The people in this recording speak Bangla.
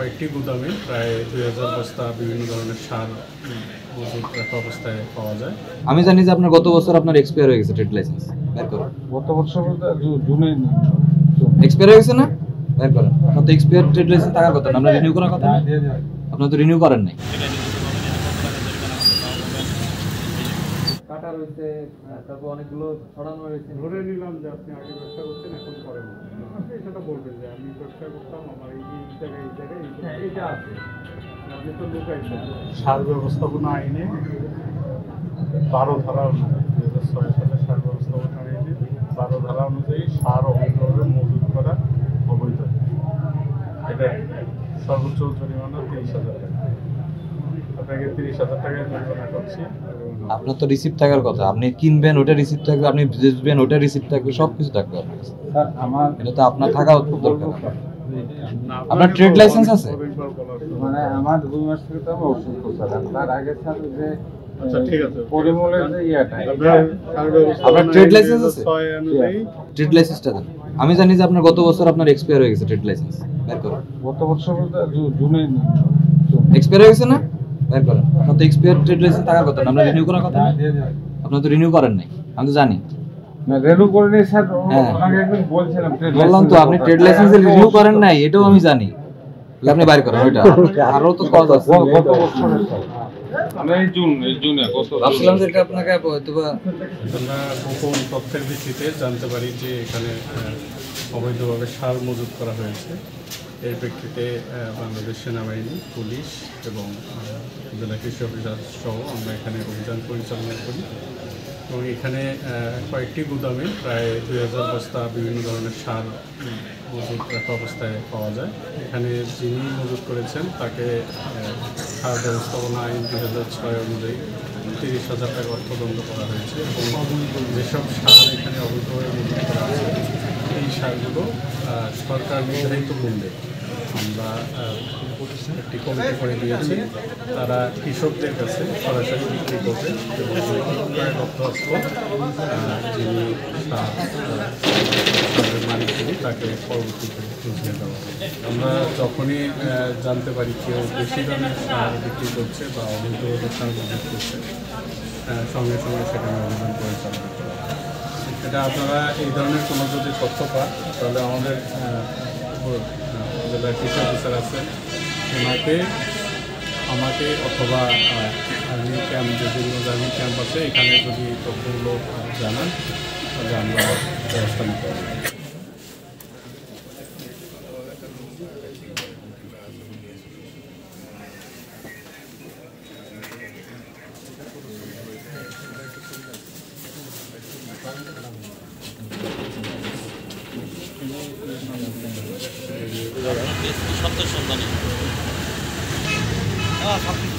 কয়েকটি গুদামে প্রায় 2000 বস্তা বিভিন্ন ধরনের সার মজুত রাখা অবস্থায় পাওয়া যায়। আমি জানি যে আপনার গত বছর আপনার এক্সপায়ার হয়ে গেছে ট্রেড লাইসেন্স, বের করুন। গত বছর জুনে এক্সপায়ার হয়ে গেছে না, বের করেন। আপনার তো এক্সপায়ার ট্রেড লাইসেন্স থাকার কথা না, আপনার রিনিউ করার কথা না, আপনার তো রিনিউ করেন নাই। কাটা রয়েছে, তারপর অনেকগুলো ছড়ানো রয়েছে। ধরে নিলাম যে আপনি আগে ব্যবসা করতেন, এখন করেন না। আপনি সেটা বলবেন যে আমি ব্যবসা করতাম, আমার এই জায়গায় এইটা আছে। আপনি তো লুকাইছেন। সার ব্যবস্থাপনা আইনে 12 ধারা অনুযায়ী 2006 সালে সার ব্যবস্থাপনা আইনে 12 ধারা অনুযায়ী সার অবৈধভাবে মজুত করা অবৈধ। এটা সর্বোচ্চ জরিমানা 30,000 টাকা। আপনাকে 30,000 টাকায় জরিমানা করছি। আপনার তো রিসিপ্ট থাকার কথা, আপনি কিনবেন ওটা রিসিপ্ট থাকবে, আপনি বেচবেন ওটা রিসিপ্ট থাকবে, সব কিছু থাকবে আপনার কাছে। স্যার আমার এটা তো আপনার থাকা দরকার। আপনার ট্রেড লাইসেন্স আছে? মানে আমার 2 মাস থেকে তো আমি অসুস্থ স্যার। তার আগে স্যার যে আচ্ছা ঠিক আছে, পরিমলের যে ইয়াটা আপনার ট্রেড লাইসেন্স আছে? ট্রেড লাইসেন্সটা দেন। আমি জানি যে আপনার গত বছর আপনার এক্সপায়ার হয়ে গেছে ট্রেড লাইসেন্স, বের করুন। গত বছর জুনে এক্সপায়ার হয়ে গেছে না, বের করেন। আপনার তো এক্সপায়ার ট্রেড লাইসেন্স থাকার কথা না, আপনার রিনিউ করার কথা না, আপনার তো রিনিউ করেন নাই। আমি তো জানি, না রেনু করে নেই স্যার। হ্যাঁ। ওনাকে একদিন বলছিলাম বললাম তো আপনি ট্রেড লাইসেন্স রিনিউ করেন নাই, এটাও আমি জানি। তাহলে আপনি বাইর করেন ওইটা, আরো তো কজ আছে। গত বছরের স্যার মানে এই জুনে ভাবছিলাম যে এটা আপনাকে হয়তো বা আমরা গোপন তথ্যের ভিত্তিতে জানতে পারি যে এখানে অবৈধভাবে সার মজুত করা হয়েছে। এর প্রেক্ষিতে বাংলাদেশ সেনাবাহিনী, পুলিশ এবং জেলা কৃষি অফিসার সহ আমরা এখানে অভিযান পরিচালনা করি এবং এখানে কয়েকটি গুদামে প্রায় 2000 বস্তা বিভিন্ন ধরনের সার মজুত রাখা অবস্থায় পাওয়া যায়। এখানে যিনি মজুত করেছেন তাকে সার ব্যবস্থাপনা আইন 2006 অনুযায়ী 30,000 টাকা অর্থদণ্ড করা হয়েছে এবং যেসব সার এখানে অবৈধভাবে মজুত করা আছে এই সারগুলো সরকার নির্ধারিত মূল্যে আমরা একটি কমিটি করে দিয়েছি। তারা কৃষকদের কাছে সরাসরি বিক্রি করবে এবং লক্ষ্যস্থ যিনি সারের মালিক তিনি তাকে পরবর্তীতে বুঝিয়ে দেওয়া হবে। আমরা যখনই জানতে পারি কেউ বেশি দামে সার বিক্রি করছে বা অবৈধভাবে সার মজুত করছে, সঙ্গে সঙ্গে সেখানে অভিযান পরিচালনা করা। এটা আপনারা এই ধরনের কোনো যদি তথ্য পান তাহলে আমাদের জেলা কৃষি অফিসার আছেন, আমাকে অথবা আর্মি ক্যাম্প, যেগুলো আর্মি ক্যাম্প আছে এখানে যদি তথ্যগুলো জানান তাহলে আমরা ব্যবস্থা নিতে পারি। সত্য সন্ধানী সব কিছু